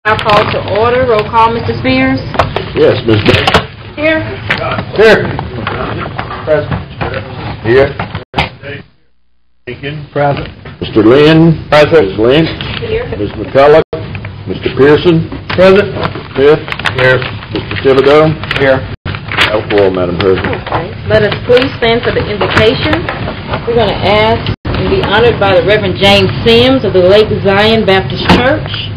Our call to order. Roll call, Mr. Spears. Yes, Ms. Baker. Here. Here. Present. Here. Present. Mr. Lynn. Present. Ms. Lynn. Here. Ms. McCullough. Mr. Pearson. Present. Smith. Here. Mr. Thibodeau. Here. Have quorum, Madam President. Okay. Let us please stand for the invocation. We're going to ask and be honored by the Reverend James Sims of the Lake Zion Baptist Church.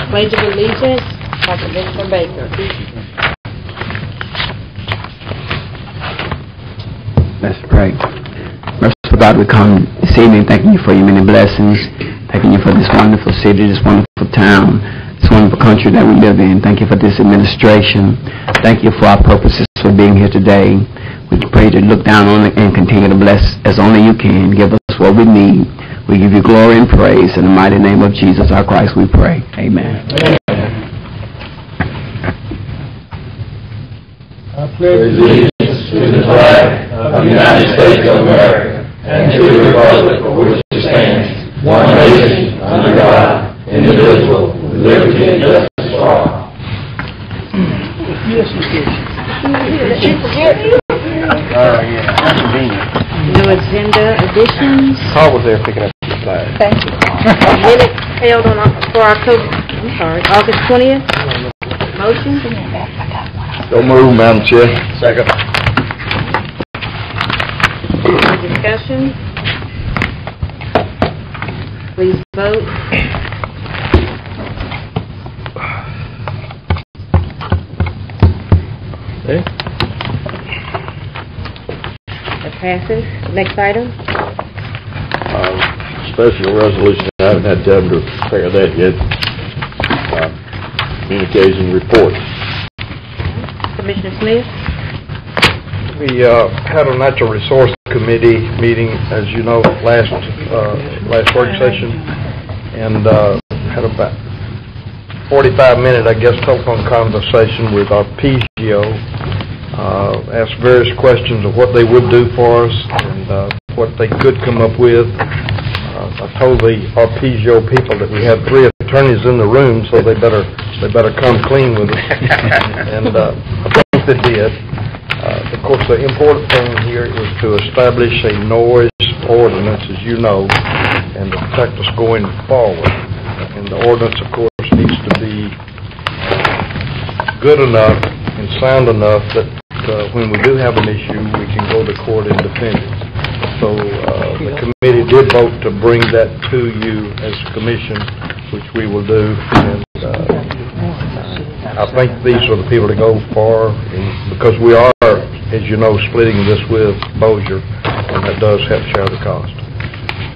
Pledge of Allegiance, Dr. Victor Baker. Let's pray. Merciful God, we come this evening thanking you for your many blessings, thanking you for this wonderful city, this wonderful town, this wonderful country that we live in. Thank you for this administration. Thank you for our purposes for being here today. We pray to look down on it and continue to bless as only you can. Give us what we need. We give you glory and praise. In the mighty name of Jesus, our Christ, we pray. Amen. I pledge allegiance to the flag of the United States of America and to the republic for which it stands, one nation, under God, indivisible, with liberty and justice for all. No agenda additions. Paul was there picking up the flag. Thank you. Minutes held on August 20th. Motion. So move, Madam Chair. Second. Discussion. Please vote. Okay. That passes. Next item. Special resolution. I haven't had time to prepare that yet. Communication reports. Commissioner Smith. We had a natural resource committee meeting, as you know, last work session, and had about 45-minute, I guess, telephone conversation with our PGO. Asked various questions of what they would do for us and what they could come up with. I told our PGO people that we had 3 attorneys in the room, so they better come clean with us, and I think they did. Of course, the important thing here is to establish a noise ordinance, as you know, and to protect us going forward. And the ordinance, of course, needs to be good enough and sound enough that when we do have an issue, we can go to court and defend it. So the committee did vote to bring that to you as a commission, which we will do. And I think these are the people to go for, because we are, as you know, splitting this with Bossier, and that does help share the cost.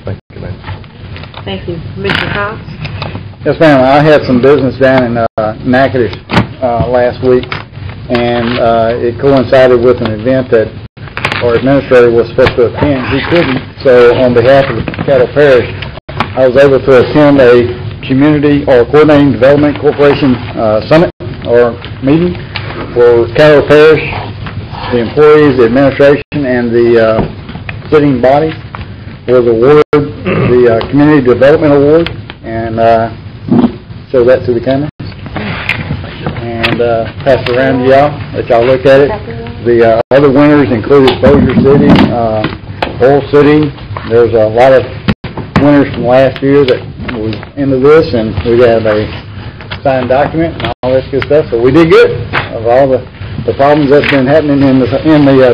Thank you, ma'am. Thank you. Commissioner Cox. Yes, ma'am. I had some business down in Natchitoches last week, and it coincided with an event that our administrator was supposed to attend. He couldn't, so on behalf of the Caddo Parish, I was able to attend a Community or Coordinating Development Corporation Summit or meeting for Caddo Parish, the employees, the administration, and the sitting body was awarded the Community Development Award, and show that to the camera and pass it around to y'all, let y'all look at it. The other winners included Bossier City, Oil City. There's a lot of winners from last year that was into this, and we had a signed document and all this good stuff. So we did good. Of all the problems that's been happening in the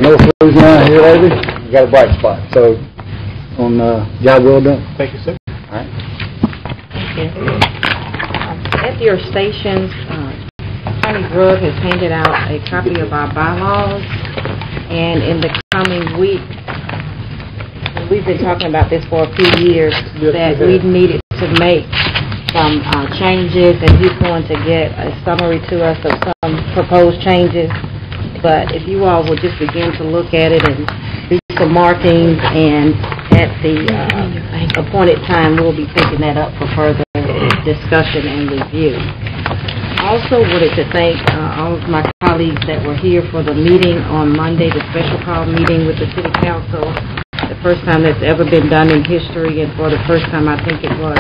North Louisiana here lately, we got a bright spot. So on job well done. Thank you, sir. All right. Thank you. At your stations, Attorney Grubb has handed out a copy of our bylaws, and in the coming week, we've been talking about this for a few years, that we needed to make some changes, and he's going to get a summary to us of some proposed changes. But if you all would just begin to look at it and do some markings, and at the appointed time, we'll be picking that up for further discussion and review. Also wanted to thank all of my colleagues that were here for the meeting on Monday, the special call meeting with the City Council. The first time that's ever been done in history, and for the first time I think it was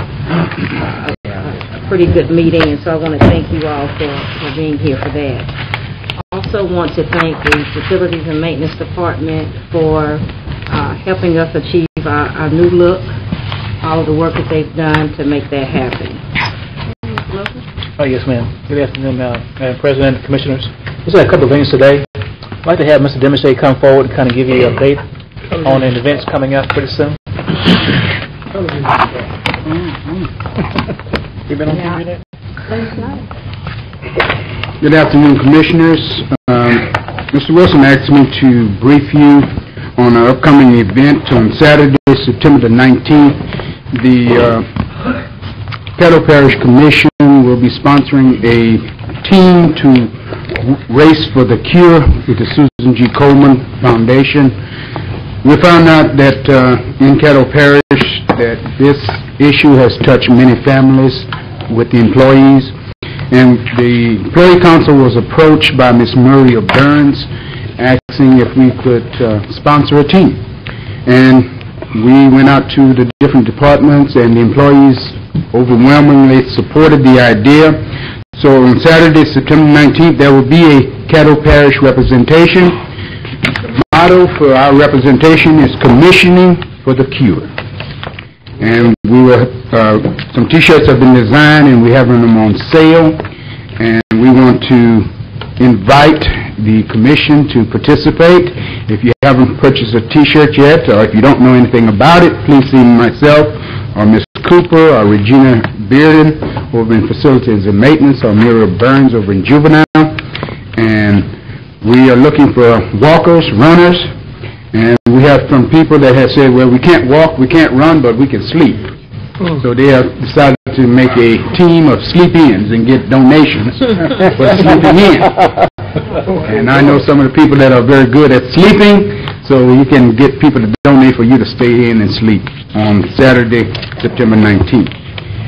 pretty good meeting, and so I want to thank you all for being here for that. I also want to thank the Facilities and Maintenance Department for helping us achieve our new look, all of the work that they've done to make that happen. Oh, yes, ma'am. Good afternoon, Madam President, Commissioners. Just had a couple of things today. I'd like to have Mr. Demonstrate come forward and kind of give you an update on an events coming up pretty soon. You been on TV there? Good afternoon, Commissioners. Mr. Wilson asked me to brief you on an upcoming event on Saturday, September the 19th. The Caddo Parish Commission will be sponsoring a team to race for the cure with the Susan G. Coleman Foundation. We found out that in Caddo Parish that this issue has touched many families with the employees, and the Employee Council was approached by Ms. Murray of Burns asking if we could sponsor a team. And we went out to the different departments, and the employees overwhelmingly supported the idea. So on Saturday, September 19th, there will be a Caddo Parish representation. The motto for our representation is commissioning for the cure. And we will, some t-shirts have been designed and we have them on sale. And we want to invite the commission to participate. If you haven't purchased a t-shirt yet, or if you don't know anything about it, please see myself or Ms. Cooper or Regina Bearden over in Facilities and Maintenance, or Mira Burns over in Juvenile. And we are looking for walkers, runners, and we have some people that have said, well, we can't walk, we can't run, but we can sleep. So they have decided to make a team of sleep-ins and get donations for sleeping in. And I know some of the people that are very good at sleeping, so you can get people to donate for you to stay in and sleep on Saturday, September 19th.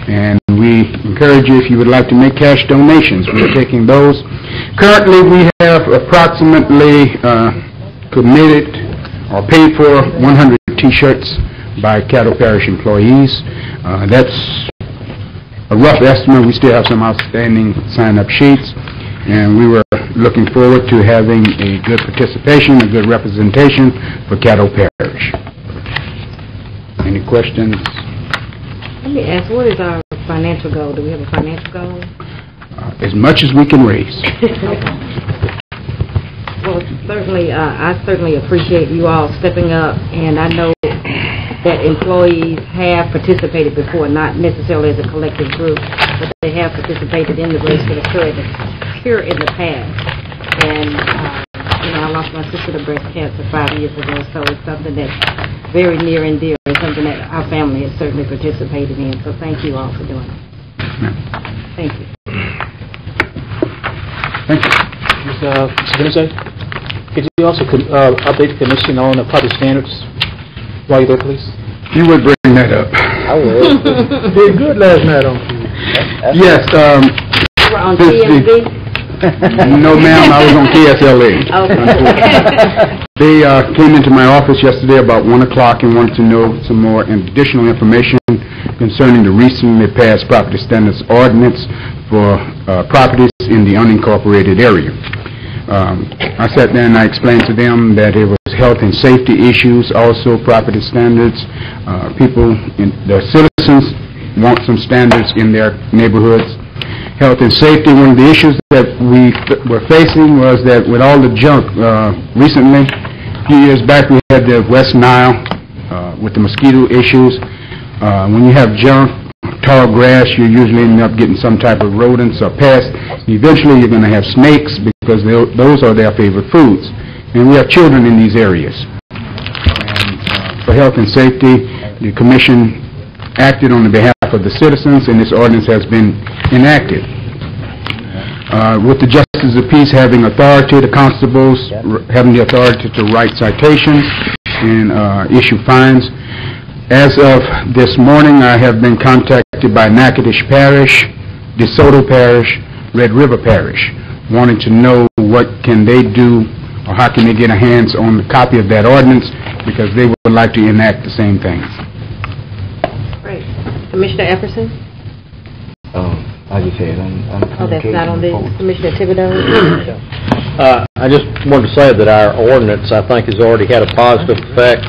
And we encourage you, if you would like to make cash donations, we're taking those. Currently, we have approximately committed or paid for 100 t-shirts by Caddo Parish employees. That's a rough estimate. We still have some outstanding sign-up sheets, and we were looking forward to having a good participation, a good representation for Caddo Parish. Any questions? Let me ask, what is our financial goal? Do we have a financial goal? As much as we can raise. Well, certainly, I certainly appreciate you all stepping up, and I know that employees have participated before, not necessarily as a collective group, but they have participated in the race for the cure in the past. And, you know, I lost my sister to breast cancer 5 years ago, so it's something that's very near and dear, and something that our family has certainly participated in. So thank you all for doing it. Thank you. Thank you. Mr. Demonstrate, could you also update the commission on the project standards while you're there, please? You would bring that up. I will. Did good last night on TV. Yes, You were on TMZ? no ma'am, I was on KSLA. Okay. They came into my office yesterday about 1 o'clock and wanted to know some more additional information concerning the recently passed property standards ordinance for properties in the unincorporated area. I sat there and I explained to them that it was health and safety issues, also property standards. The citizens want some standards in their neighborhoods. Health and safety, one of the issues that we were facing was that with all the junk, recently, a few years back, we had the West Nile with the mosquito issues. When you have junk, tall grass, you usually end up getting some type of rodents or pests. Eventually, you're going to have snakes because those are their favorite foods. And we have children in these areas. And for health and safety, the Commission acted on the behalf of the citizens, and this ordinance has been enacted. With the Justices of Peace having authority, the constables having the authority to write citations and issue fines. As of this morning, I have been contacted by Natchitoches Parish, DeSoto Parish, Red River Parish, wanting to know what can they do or how can they get a hands on a copy of that ordinance, because they would like to enact the same things. Great. Commissioner Epperson? I just said, Oh, that's not on this, Commissioner Thibodeau? I just wanted to say that our ordinance, I think, has already had a positive effect.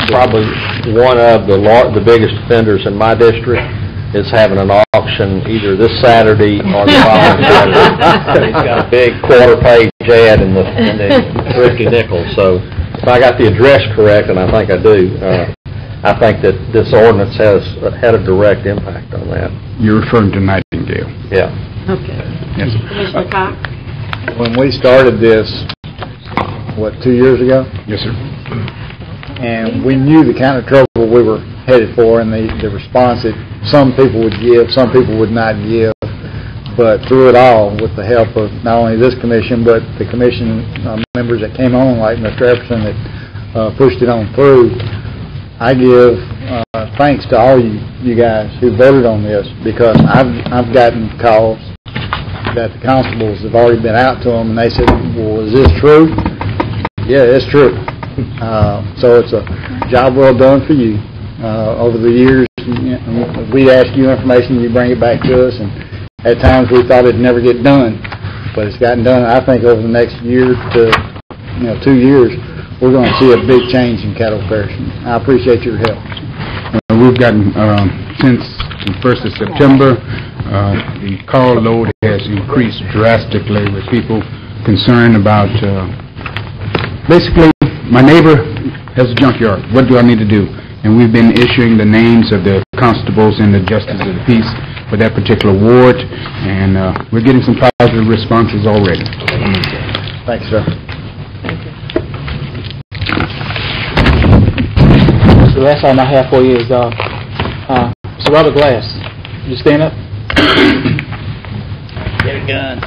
Probably one of the biggest offenders in my district is having an auction either this Saturday or the following Saturday. He's got a big quarter-page ad in the Ricky Nichols. So if I got the address correct, and I think I do, I think that this ordinance has had a direct impact on that. You're referring to Nightingale. Yeah. Okay. Yes. Commissioner Cox? When we started this, 2 years ago? Yes, sir. And we knew the kind of trouble we were headed for and the response that some people would give, some people would not give. But through it all, with the help of not only this commission, but the commission members that came on, like Mr. Epperson, that pushed it on through, I give thanks to all you guys who voted on this, because I've gotten calls that the constables have already been out to them, and they said, well, is this true? Yeah, it's true. So it's a job well done for you. Over the years, we ask you information, you bring it back to us, and at times we thought it'd never get done, but it's gotten done. I think over the next year to 2 years, we're going to see a big change in Caddo Parish. I appreciate your help. We've gotten, since the 1st of September, the call load has increased drastically with people concerned about, basically, my neighbor has a junkyard. What do I need to do? And we've been issuing the names of the constables and the justice of the peace for that particular ward, and we're getting some positive responses already. Thanks, sir. The last item I have for you is Mr. Robert Glass. You stand up? Get a gun.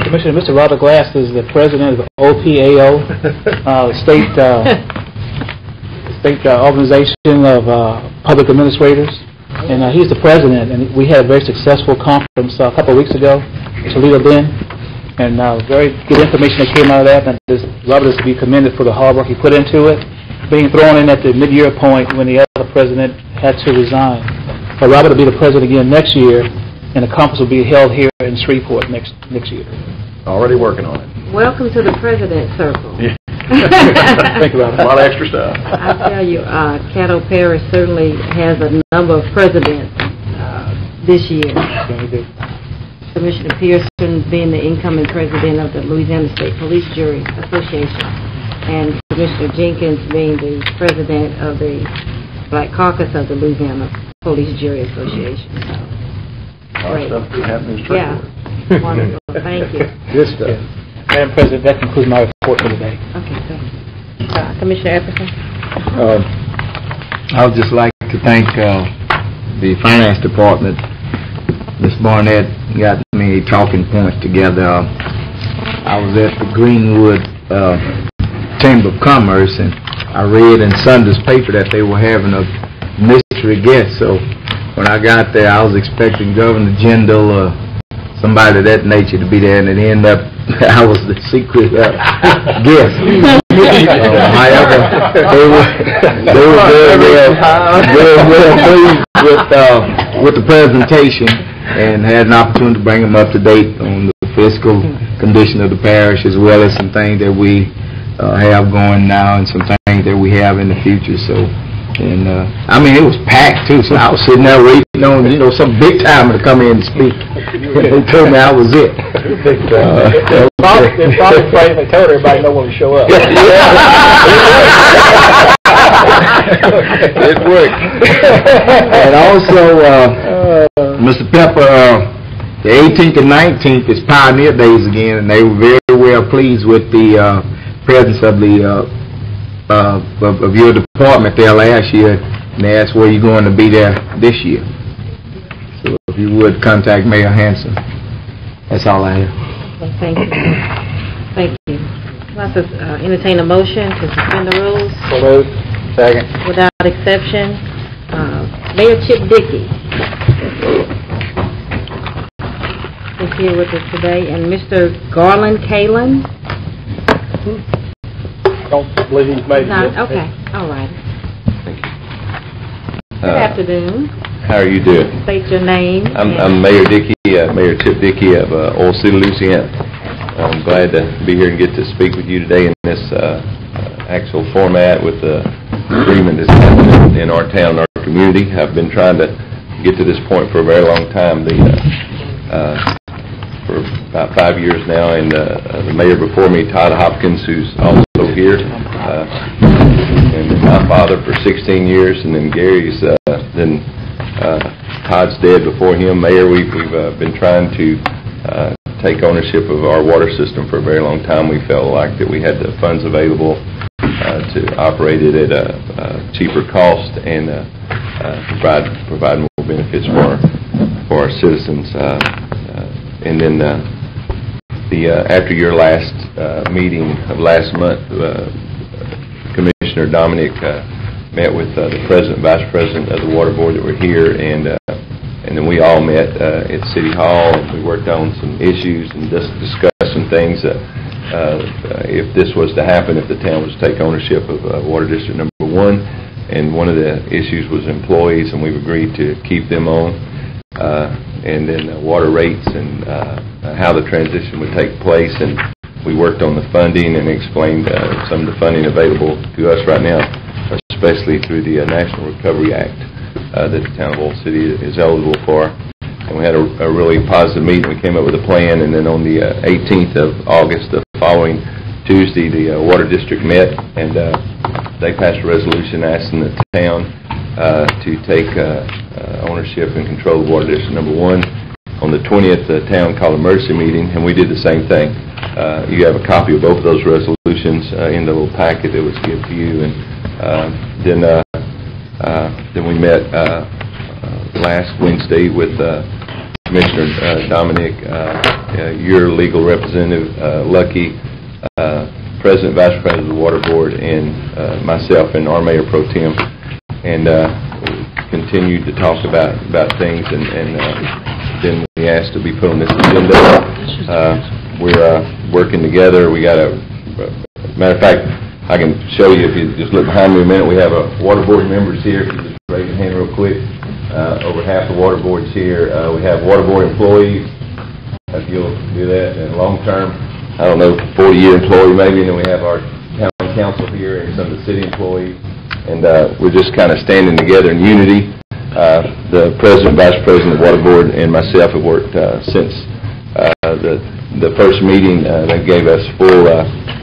Commissioner, Mr. Robert Glass is the president of OPAO, state organization of public administrators, and he's the president. And we had a very successful conference a couple of weeks ago, Toledo Bend, and very good information that came out of that. And Robert is to be commended for the hard work he put into it, being thrown in at the mid-year point when the other president had to resign. But Robert will be the president again next year, and the conference will be held here in Shreveport next year. Already working on it. Welcome to the President's Circle. Yeah. Thank you, Robert. A lot of extra stuff. I tell you, Caddo Parish certainly has a number of presidents this year. Commissioner Pearson being the incoming president of the Louisiana State Police Jury Association, and Commissioner Jenkins being the president of the Black Caucus of the Louisiana Police Jury Association. So, great. Yeah. Wonderful. Thank you. Good stuff. Madam President, that concludes my report for today. Okay, good. Commissioner Epperson? I would just like to thank the Finance Department. Ms. Barnett got me talking points together. I was at the Greenwood Chamber of Commerce, and I read in Sunday's paper that they were having a mystery guest. So when I got there, I was expecting Governor Jindal or somebody of that nature to be there, and it ended up I was the secret guest. However, they were very pleased with the presentation, and had an opportunity to bring them up to date on the fiscal condition of the parish, as well as some things that we have going now and some things that we have in the future. So. And, I mean, it was packed, too, so I was sitting there waiting on, some big timer to come in and speak. They told me I was it. Probably afraid they told everybody no one to show up. It worked. And also, Mr. Pepper, the 18th and 19th is Pioneer Days again, and they were very well pleased with the presence of the of your department there last year, and they asked where you're going to be there this year. So if you would contact Mayor Hanson. That's all I have. Well, thank you. Thank you. I'd like to entertain a motion to suspend the rules. So moved. Second. Without exception. Mayor Chip Dickey is here with us today, and Mr. Garland Kalin. Don't believe he's made it yet. Okay, all right. Good afternoon. How are you doing? State your name. I'm Mayor Dickey, Mayor Chip Dickey of Oil City, Louisiana. I'm glad to be here and get to speak with you today in this actual format with the agreement that's happening in our town, our community. I've been trying to get to this point for a very long time. For about 5 years now, and the mayor before me, Todd Hopkins, who's also here, and then my father for 16 years, and then Gary's, then Todd's dead before him. Mayor, we've been trying to take ownership of our water system for a very long time. We felt like that we had the funds available to operate it at a cheaper cost and provide more benefits for our citizens. And then after your last meeting of last month, Commissioner Dominic met with the President, Vice President of the Water Board that were here, and then we all met at City Hall, and we worked on some issues and just discussed some things. If this was to happen, if the town was to take ownership of Water District Number 1, and one of the issues was employees, and we've agreed to keep them on. And then water rates and how the transition would take place, and we worked on the funding and explained some of the funding available to us right now, especially through the National Recovery Act that the town of Oil City is eligible for. And we had a really positive meeting. We came up with a plan, and then on the 18th of August, the following Tuesday, the Water District met, and they passed a resolution asking the town to take ownership and control of Water District Number 1. On the 20th, the town called a emergency meeting, and we did the same thing. You have a copy of both of those resolutions in the little packet that was given to you. And then we met last Wednesday with Commissioner Dominic, your legal representative, Lucky, President, Vice President of the Water Board, and myself and our Mayor Pro Tem, and continued to talk about things, and then we asked to be put on this agenda. We're working together. We got matter of fact, I can show you if you just look behind me a minute. We have a water board members here. If you just raise your hand real quick. Over half the water board's here. We have water board employees, if you'll do that, and long-term, I don't know, 40-year employee maybe, and then we have our town council here and some of the city employees. And we're just kind of standing together in unity. The President, Vice President of the Water Board, and myself have worked since the first meeting. They gave us full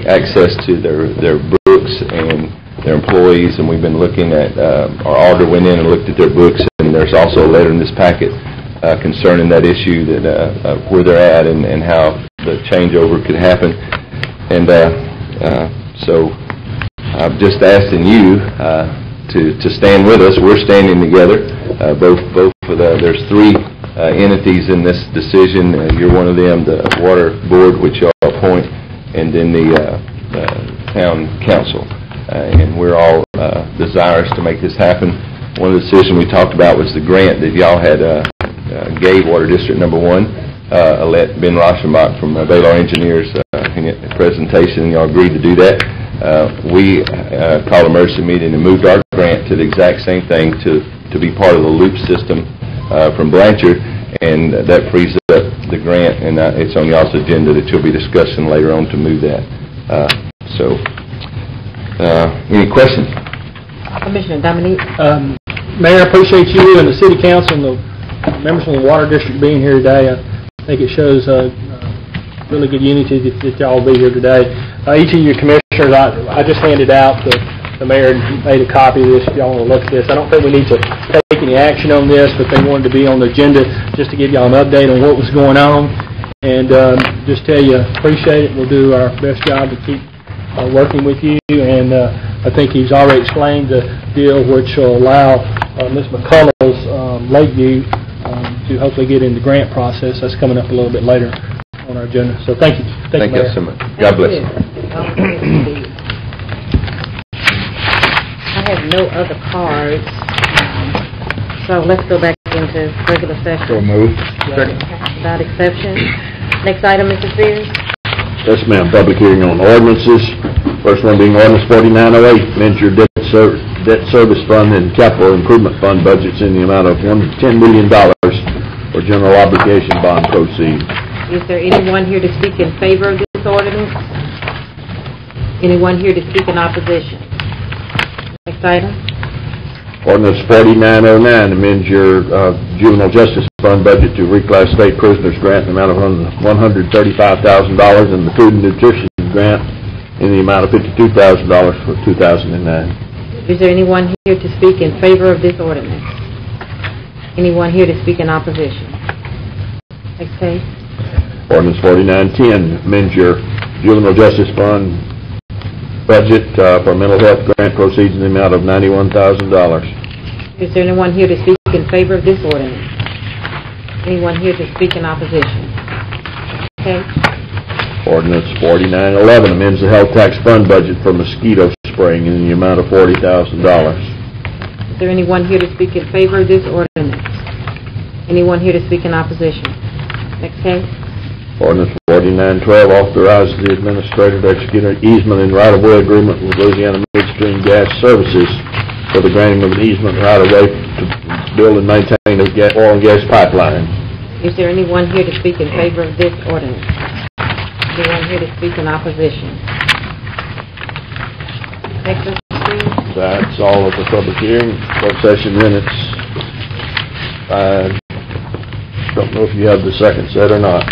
access to their books and their employees, and we've been looking at, our auditor went in and looked at their books, and there's also a letter in this packet concerning that issue, that where they're at and how the changeover could happen. And so I'm just asking you to stand with us. We're standing together. Both of there's three entities in this decision. You're one of them, the Water Board, which you all appoint, and then the Town Council. And we're all desirous to make this happen. One of the decisions we talked about was the grant that y'all had gave Water District Number 1. Let Ben Rauschenbach from Baylor Engineers in a presentation, and y'all agreed to do that. We called an emergency meeting and moved our grant to the exact same thing to be part of the loop system from Blanchard, and that frees up the grant, and it's on y'all's agenda that you'll be discussing later on to move that. Any questions? Commissioner Dominique. Mayor, I appreciate you and the City Council and the members from the Water District being here today. I think it shows really good unity that y'all be here today. Each of you commissioners, I just handed out, the mayor made a copy of this if y'all want to look at this. I don't think we need to take any action on this, but they wanted to be on the agenda just to give y'all an update on what was going on. And just tell you, appreciate it. We'll do our best job to keep working with you. And I think he's already explained the deal which will allow Ms. McCullough's Lakeview to hopefully get in the grant process. That's coming up a little bit later on our agenda. So thank you. Thank you so much. God bless you. I have no other cards, so let's go back into regular session. So moved. Without exception. Next item, Mr. Spears. Yes, ma'am. Public hearing on ordinances. First one being ordinance 4908, amend your debt service debt service fund and capital improvement fund budgets in the amount of $10 million for general obligation bond proceeds. Is there anyone here to speak in favor of this ordinance? Anyone here to speak in opposition? Next item. Ordinance 4909 amends your juvenile justice fund budget to reclass state prisoners grant in the amount of $135,000 and the food and nutrition grant in the amount of $52,000 for 2009. Is there anyone here to speak in favor of this ordinance? Anyone here to speak in opposition? Next page. Ordinance 4910 amends your juvenile justice fund budget for mental health grant proceeds in the amount of $91,000. Is there anyone here to speak in favor of this ordinance? Anyone here to speak in opposition? Okay. Ordinance 4911 amends the health tax fund budget for mosquito spraying in the amount of $40,000. Is there anyone here to speak in favor of this ordinance? Anyone here to speak in opposition? Next case. Ordinance 4912 authorizes the administrator to execute an easement and right-of-way agreement with Louisiana Midstream Gas Services for the granting of an easement right-of-way to build and maintain a oil and gas pipeline. Is there anyone here to speak in favor of this ordinance? Anyone here to speak in opposition? Next, please. That's all of the public hearing. Work session minutes. I don't know if you have the second set or not.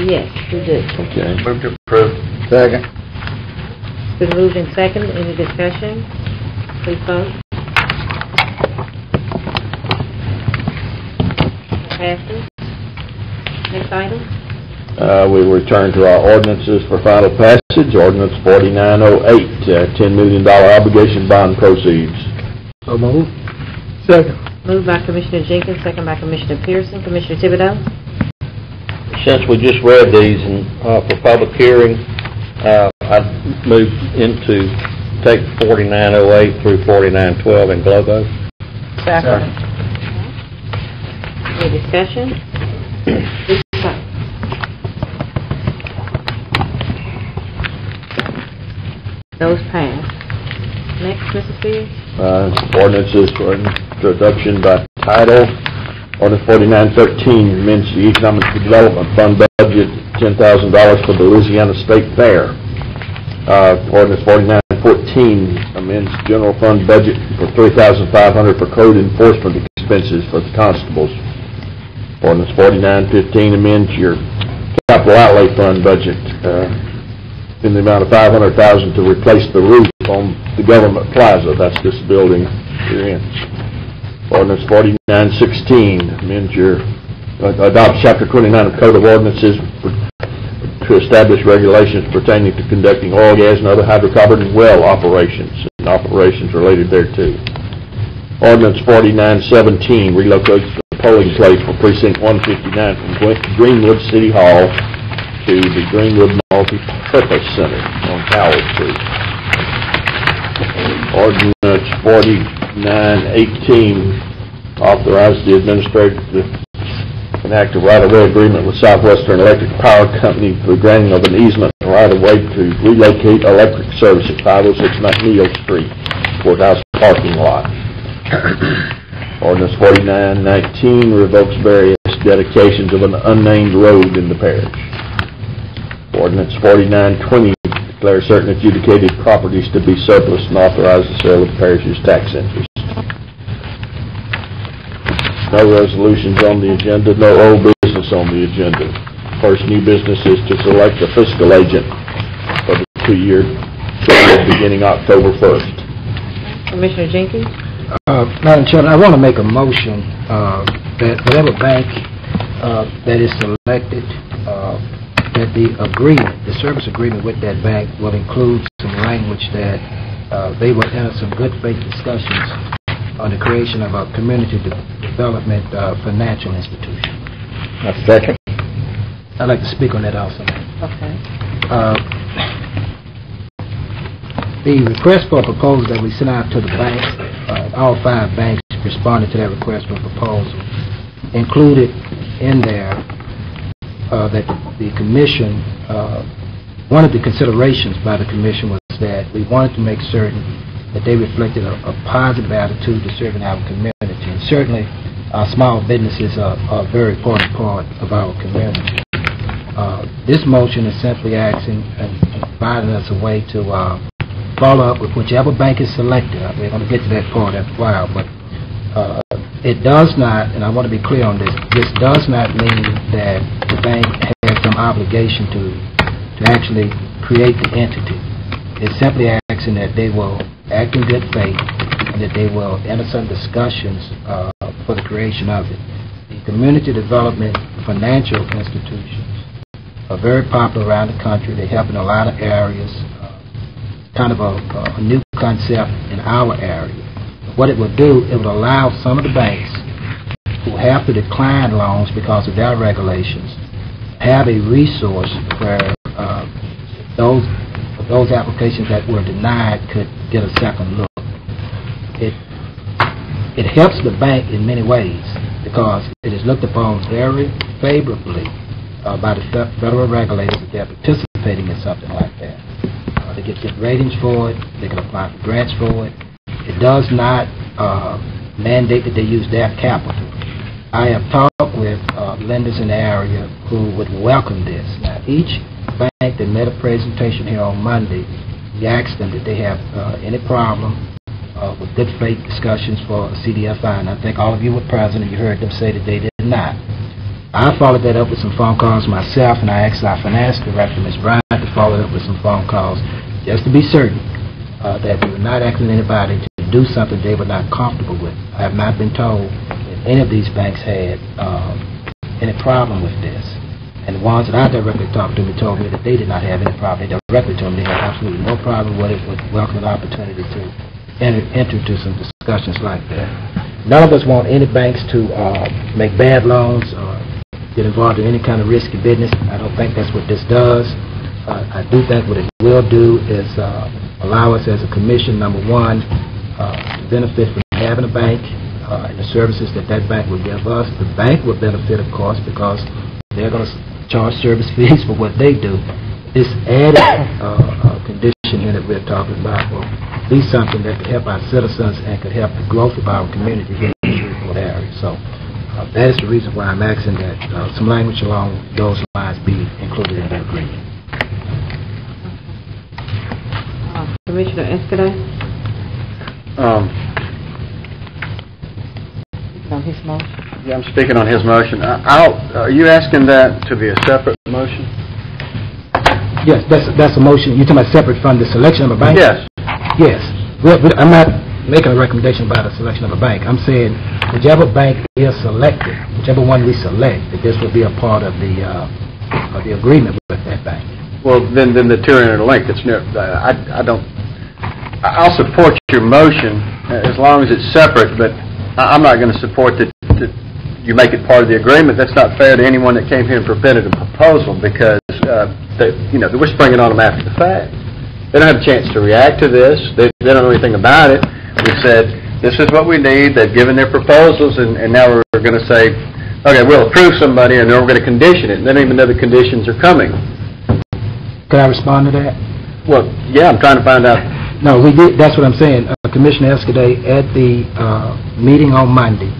Yes, we do. Okay. Move to approve. Second. It's been moved and seconded. Any discussion? Please vote. Passes. Next item. We return to our ordinances for final passage. Ordinance 4908, $10 million obligation bond proceeds. So moved. Second. Moved by Commissioner Jenkins, second by Commissioner Pearson. Commissioner Thibodeau? Since we just read these and for public hearing, I'd move into take 4908 through 4912 in Globo. Second. Any discussion? Please vote. Those pass. Next, Mrs. Spears? Ordinances for introduction by title. Ordinance 4913 amends the Economic Development Fund budget $10,000 for the Louisiana State Fair. Ordinance 4914 amends general fund budget for $3,500 for code enforcement expenses for the constables. Ordinance 4915 amends your capital outlay fund budget in the amount of $500,000 to replace the roof on the government plaza. That's this building you're in. Ordinance 4916 amends your adopts Chapter 29 of Code of Ordinances to establish regulations pertaining to conducting oil, gas, and other hydrocarbon well operations and operations related thereto. Ordinance 4917 relocates the polling place for Precinct 159 from Greenwood City Hall to the Greenwood Multi-Purpose Center on Howard Street. Ordinance 4918 authorizes the administrator to enact a right-of-way agreement with Southwestern Electric Power Company for the granting of an easement right-of-way to relocate electric service at 506 McNeil Street, courthouse parking lot. Ordinance 4919 revokes various dedications of an unnamed road in the parish. Ordinance 4920 declares certain adjudicated properties to be surplus and authorizes the sale of the parish's tax interest. No resolutions on the agenda, no old business on the agenda. First new business is to select a fiscal agent for the 2-year period beginning October 1st. Commissioner Jenkins? Madam Chairman, I want to make a motion that whatever bank that is selected, that the service agreement with that bank will include some language that they will enter some good faith discussions on the creation of a community development financial institution. A second. I'd like to speak on that also. Okay. The request for a proposal that we sent out to the banks, all 5 banks responded to that request for proposal, included in there that the commission, one of the considerations by the commission was that we wanted to make certain that they reflected a positive attitude to serving our community. And certainly, small businesses are a very important part of our community. This motion is simply asking and providing us a way to follow up with whichever bank is selected. We're going to get to that part after a while, but it does not, and I want to be clear on this, this does not mean that the bank has some obligation to actually create the entity. It's simply asking that they will act in good faith and that they will enter some discussions for the creation of it. The community development financial institutions are very popular around the country. They help in a lot of areas. Kind of a new concept in our area. What it would do, it would allow some of the banks who have to decline loans because of their regulations have a resource where those applications that were denied could get a second look. It helps the bank in many ways because it is looked upon very favorably by the federal regulators that they're participating in something like that. They get good ratings for it. They can apply for grants for it. It does not mandate that they use their capital. I have talked with lenders in the area who would welcome this. Now, each bank that made a presentation here on Monday, we asked them that they have any problem with good faith discussions for a CDFI, and I think all of you were present and you heard them say that they did not. I followed that up with some phone calls myself, and I asked our finance director, Ms. Bryant, to follow it up with some phone calls just to be certain that we were not asking anybody to do something they were not comfortable with. I have not been told that any of these banks had any problem with this. And the ones that I directly talked to me told me that they did not have any problem. They directly told me they had absolutely no problem with it, would welcome an opportunity to enter into some discussions like that. None of us want any banks to make bad loans or get involved in any kind of risky business. I don't think that's what this does. I do think what it will do is allow us as a commission, number one, to benefit from having a bank and the services that that bank will give us. The bank will benefit, of course, because they're going to charge service fees for what they do. This added condition here that we're talking about will be something that could help our citizens and could help the growth of our community here in the Shreveport area. So that is the reason why I'm asking that some language along those lines be included in the agreement. Commissioner Escudé? On his motion? Yeah, I'm speaking on his motion. Are you asking that to be a separate motion? Yes, that's a motion. You're talking about separate from the selection of a bank? Yes. Yes. I'm not making a recommendation about a selection of a bank. I'm saying whichever bank is selected, whichever one we select, that this will be a part of the agreement with that bank. Well, then the two are interlinked. It's I'll support your motion as long as it's separate, but I'm not going to support that you make it part of the agreement. That's not fair to anyone that came here and presented a proposal because we're springing on them after the fact. They don't have a chance to react to this. They don't know anything about it. We said, this is what we need. They've given their proposals, and now we're going to say, okay, we'll approve somebody, and then we're going to condition it. And they don't even know the conditions are coming. Can I respond to that? Well, yeah, I'm trying to find out. No, we did. That's what I'm saying. Commissioner Escudé, at the meeting on Monday,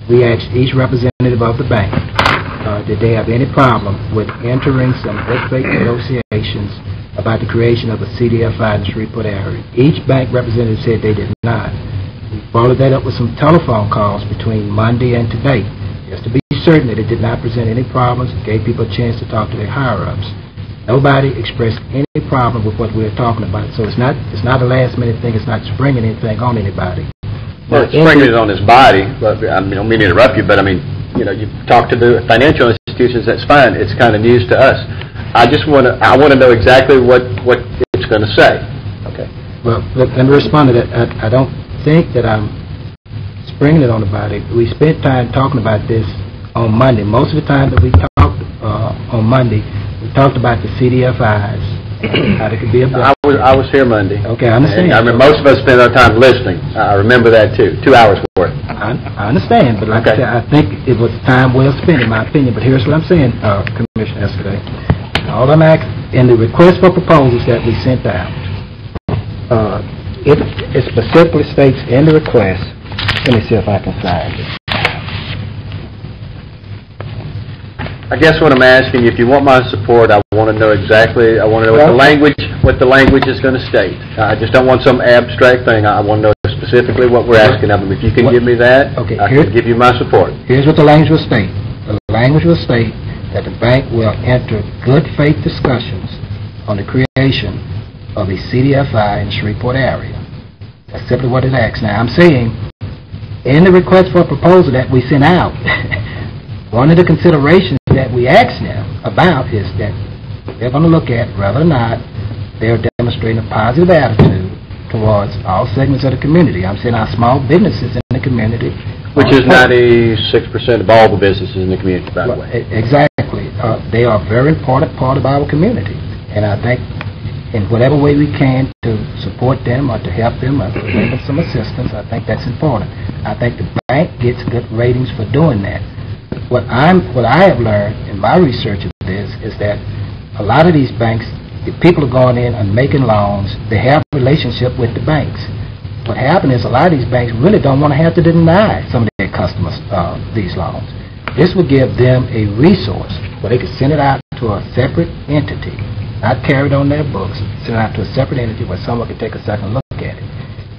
we asked each representative of the bank, did they have any problem with entering some good faith negotiations about the creation of a CDFI in the Shreveport area. Each bank representative said they did not. We followed that up with some telephone calls between Monday and today, just to be certain that it did not present any problems, gave people a chance to talk to their higher-ups. Nobody expressed any problem with what we're talking about, so it's not a last-minute thing. It's not springing anything on anybody. Well, it's springing it on his body. But I don't mean to interrupt you, but I mean, you talk to the financial institutions. That's fine. It's kind of news to us. I want to know exactly what it's going to say. Okay. Well, let me respond to that. I don't think that I'm springing it on the body. We spent time talking about this on Monday. Most of the time that we talked on Monday, we talked about the CDFIs, how they could be a benefit. I was here Monday. Okay, I understand. I mean, most of us spend our time listening. I remember that too. 2 hours worth. I understand, but like I said, I think it was time well spent, in my opinion. But here's what I'm saying, Commissioner Escudé. All I'm asking, in the request for proposals that we sent out, it specifically states in the request, let me see if I can find it. I guess what I'm asking, if you want my support, I want to know exactly, I want to know what the language is going to state. I just don't want some abstract thing. I want to know specifically what we're asking of them. If you can give me that, Okay, I can give you my support. Here's what the language will state. The language will state that the bank will enter good faith discussions on the creation of a CDFI in the Shreveport area. That's simply what it asks. Now, I'm saying, in the request for a proposal that we sent out, one of the considerations that we asked them about is that they're going to look at whether or not they're demonstrating a positive attitude towards all segments of the community. I'm saying our small businesses in the community. Which is 96% of all the businesses in the community, by the way. Exactly. They are a very important part of our community. And I think in whatever way we can to support them or to help them or to give them some assistance, I think that's important. I think the bank gets good ratings for doing that. What I have learned in my research of this is that a lot of these banks, if people are going in and making loans, they have a relationship with the banks. What happened is a lot of these banks really don't want to have to deny some of their customers these loans. This would give them a resource where they could send it out to a separate entity, not carried on their books, send it out to a separate entity where someone could take a second look at it.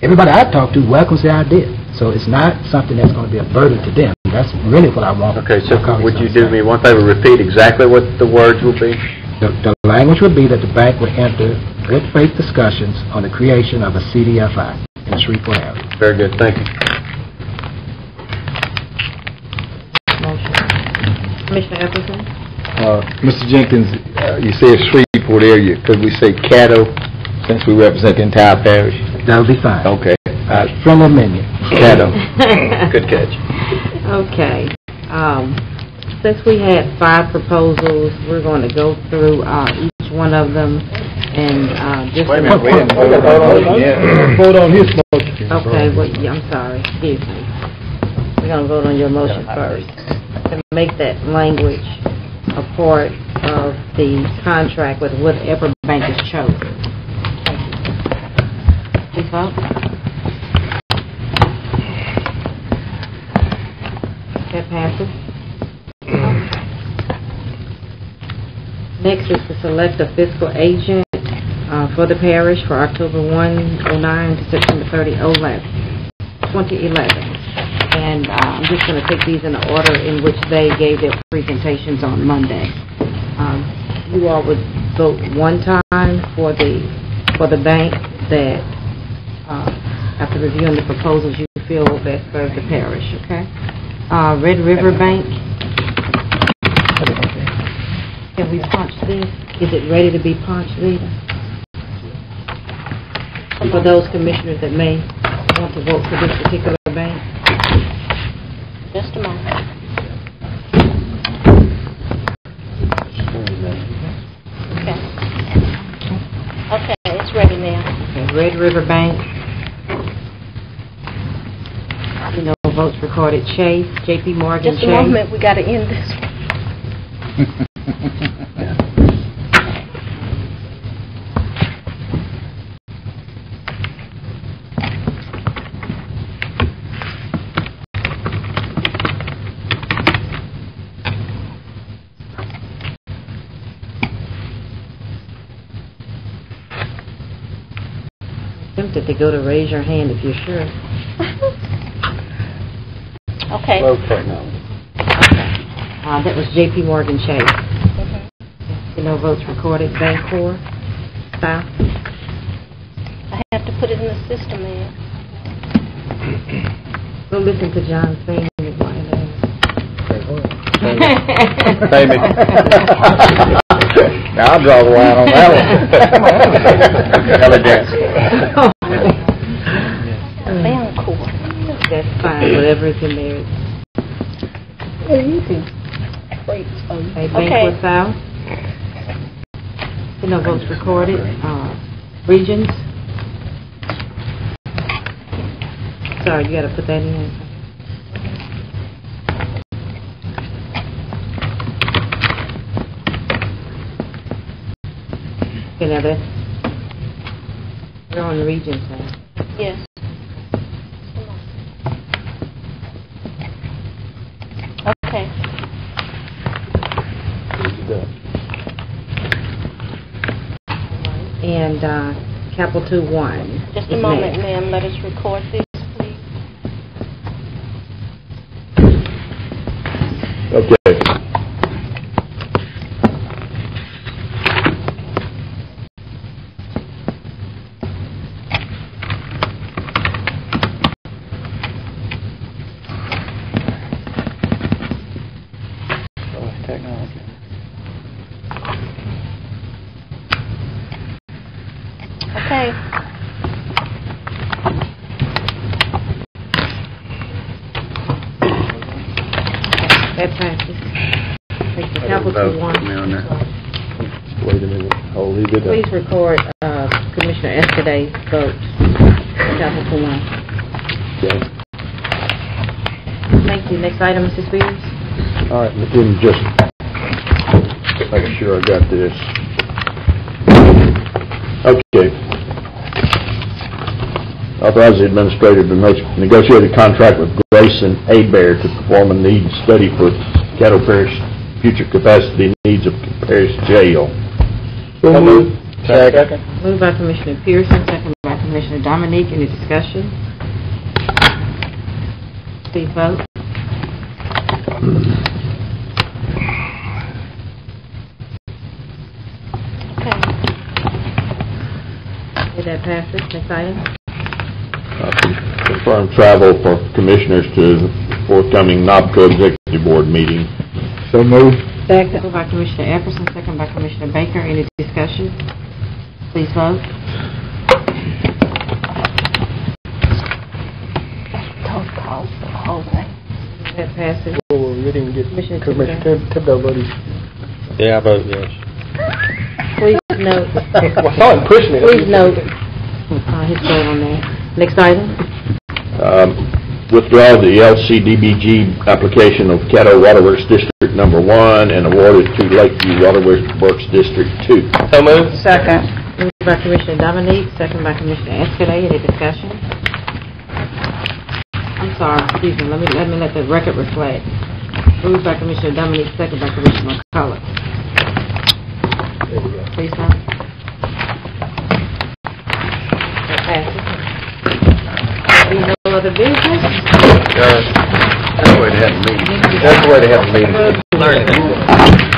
Everybody I talk to welcomes the idea, so it's not something that's going to be a burden to them. That's really what I want. Okay, so would you do me one favor, repeat exactly what the words will be? The language would be that the bank would enter good faith discussions on the creation of a CDFI in the Shreveport area. Very good, thank you. Motion. Commissioner Epperson? Mr. Jenkins, you said Shreveport area. Could we say Caddo, since we represent the entire parish? That'll be fine. Okay. Friendly amendment. Caddo. Good catch. Okay. Since we had 5 proposals, we're going to go through each one of them and just... Wait a minute, we didn't vote on his motion. Okay, well, yeah, I'm sorry. Excuse me. We're going to vote on your motion first. To make that language a part of the contract with whatever bank is chosen. Thank you. Please vote. That passes. Next is to select a fiscal agent for the parish for October 1/09 to September 2011. And I'm just going to take these in the order in which they gave their presentations on Monday. You all would vote one time for the bank that, after reviewing the proposals, you feel will best serve the parish, okay? Red River Bank. Can we punch this? Is it ready to be punched, Rita? For those commissioners that may want to vote for this particular bank. Just a moment. Okay, it's ready now. Okay, Red River Bank. You know, votes recorded. Chase, J.P. Morgan Chase. Just a moment, we got to end this one. Tempted to go to raise your hand if you're sure. Okay. Okay. That was J.P. Morgan Chase. You know, votes recorded. Bancorp. South. I have to put it in the system, man. Go listen to John sing. Baby. Now I'll draw the line on that one. Bancorp. That's fine. Whatever's in there. Great. Okay, Bancorp South. You know, votes recorded. Regions. Sorry, you got to put that in. Okay, now that's, we're on the regions now. Yes. Okay. And capital 2-1. Just a moment, ma'am. Let us record this, please. Okay. Okay. That passes. Take the capital 2-1. Wait a minute, I'll leave it Please record Commissioner Eskaday's vote. Capital 2-1. Okay. Thank you. Next item, Mrs. Spears. All right, but then just making sure I got this. Okay. Authorize the administrator to negotiate a contract with Grayson Hebert to perform a needs study for Caddo Parish future capacity needs of Parish Jail. So moved. Second. Moved by Commissioner Pearson, second by Commissioner Dominique. Any discussion? Please vote. Okay. Okay, that passes. Next item. Confirm travel for commissioners to forthcoming NOBCO Executive Board meeting. So moved. Second. Moved by Commissioner Epperson, second by Commissioner Baker. Any discussion? Please vote. Don't pause the whole thing. That passes. Oh, we didn't get Commissioner Commissioner Thibodeau voted. Yeah, I vote yes. Please note. I saw him pushing it. Please note his vote on that. Next item. Withdraw the LCDBG application of Caddo Waterworks District Number 1 and award it to Lakeview Waterworks District 2. So moved. Second. Moved by Commissioner Dominique, second by Commissioner Escaday. Any discussion? I'm sorry, excuse me, let me let the record reflect. Moved by Commissioner Dominique, second by Commissioner McCullough. Please vote. That passes. Be no other business? That's the way they have the meeting. That's the way they have the meeting.